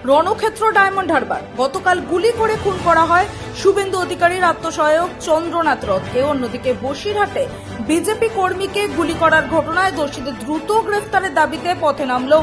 রণক্ষেত্র diamond Harbour. গতকাল গুলি করে খুন করা হয় শুভেন্দু অধিকারীর আত্মসহায়ক চন্দ্রনাথ রথকে। অন্যদিকে বসিরহাটে বিজেপি কর্মীকে গুলি করার ঘটনায় দোষীদের দ্রুত গ্রেফতারের দাবিতে পথে নামল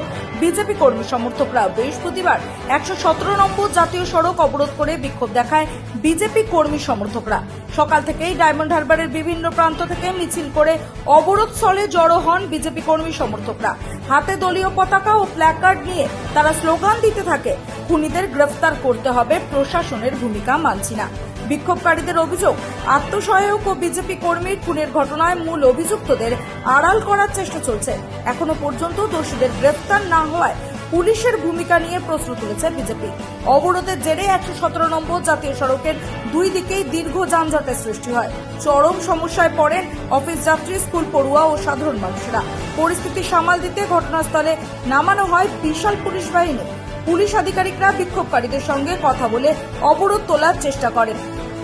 বিজেপি কর্মী সমর্থকরা। বৃহস্পতিবার 117 নম্বর জাতীয় সড়ক অবরোধ করে বিক্ষোভ দেখায় বিজেপি কর্মী সমর্থকরা। সকাল থেকেই ডায়মন্ড হারবারের বিভিন্ন প্রান্ত থেকে মিছিল করে অবরোধ স্থলে জড়ো হন বিজেপি কর্মী সমর্থকরা। হাতে দলীয় পতাকা ও প্ল্যাকার্ড নিয়ে তারা স্লোগান দিতে থাকে, খুনিদের গ্রেফতার করতে হবে, প্রশাসনের ভূমিকা মানছি না। বিক্ষোভকারীদের অভিযোগ, আত্মসহায়ক ও বিজেপি কর্মীর খুনের ঘটনায় মূল অভিযুক্তদের আড়াল করার চেষ্টা চলছে। এখনো পর্যন্ত দোষীদের গ্রেফতার না হওয়ায় পুলিশের ভূমিকা নিয়ে প্রশ্ন তুলেছে বিজেপি। অবরোধের জেরে 117 নম্বর জাতীয় সড়কের দুই দিকেই দীর্ঘ যানজটের সৃষ্টি হয়। চরম সমস্যায় পড়েন অফিস যাত্রী, স্কুল পড়ুয়া ও সাধারণ মানুষেরা। পরিস্থিতি সামাল দিতে ঘটনাস্থলে নামানো হয় বিশাল পুলিশ বাহিনী। পুলিশ আধিকারিকরা বিক্ষোভকারীদের সঙ্গে কথা বলে অবরোধ তোলার চেষ্টা করেন।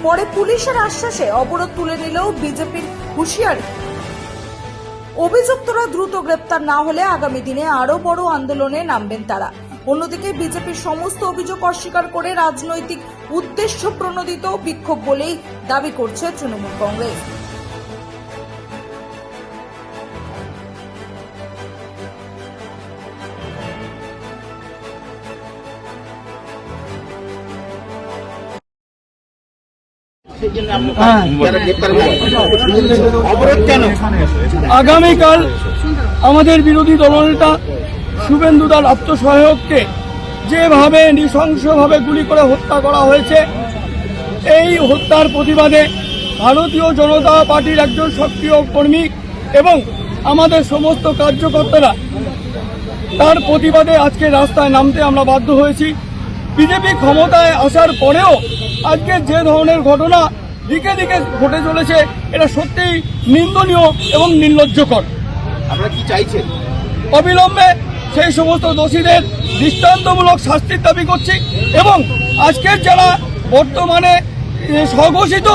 পরে পুলিশের আশ্বাসে অবরোধ তুলে নিলেও বিজেপির হুঁশিয়ারি, অভিযুক্তরা দ্রুত গ্রেপ্তার না হলে আগামী দিনে আরো বড় আন্দোলনে নামবেন তারা। অন্যদিকে বিজেপির সমস্ত অভিযোগ অস্বীকার করে রাজনৈতিক উদ্দেশ্য প্রণোদিত বিক্ষোভ বলেই দাবি করছে তৃণমূল কংগ্রেস। আগামীকাল আমাদের বিরোধী দলনেতা শুভেন্দু দার আত্মসহায়ককে যেভাবে নৃশংসভাবে গুলি করে হত্যা করা হয়েছে, এই হত্যার প্রতিবাদে ভারতীয় জনতা পার্টির একজন সক্রিয় কর্মী এবং আমাদের সমস্ত কার্যকর্তারা তার প্রতিবাদে আজকে রাস্তায় নামতে আমরা বাধ্য হয়েছি। বিজেপি ক্ষমতায় আসার পরেও আজকে যে ধরনের ঘটনা দিকে দিকে ঘটে চলেছে, এটা সত্যিই নিন্দনীয় এবং নির্লজ্জকর। আমরা কি চাইছেন? অবিলম্বে সেই সমস্ত দোষীদের দৃষ্টান্তমূলক শাস্তির দাবি করছি এবং আজকের যারা বর্তমানে স্বঘোষিত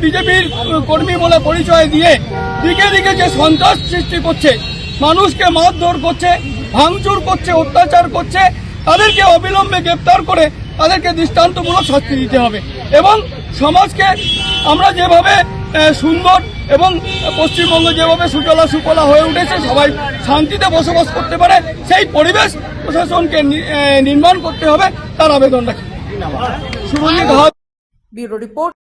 বিজেপির কর্মী বলে পরিচয় দিয়ে দিকে দিকে যে সন্ত্রাস সৃষ্টি করছে, মানুষকে মারধর করছে, ভাঙচুর করছে, অত্যাচার করছে, তাদেরকে অবিলম্বে গ্রেপ্তার করে তাদেরকে দৃষ্টান্তমূলক শাস্তি দিতে হবে এবং সমাজকে আমরা যেভাবে সুন্দর এবং পশ্চিমবঙ্গ যেভাবে সুজলা সুফলা হয়ে উঠেছে, সবাই শান্তিতে বসবাস করতে পারে, সেই পরিবেশ প্রশাসনকে নির্মাণ করতে হবে, তার আবেদন রাখি। শুভজিৎ। Bureau report.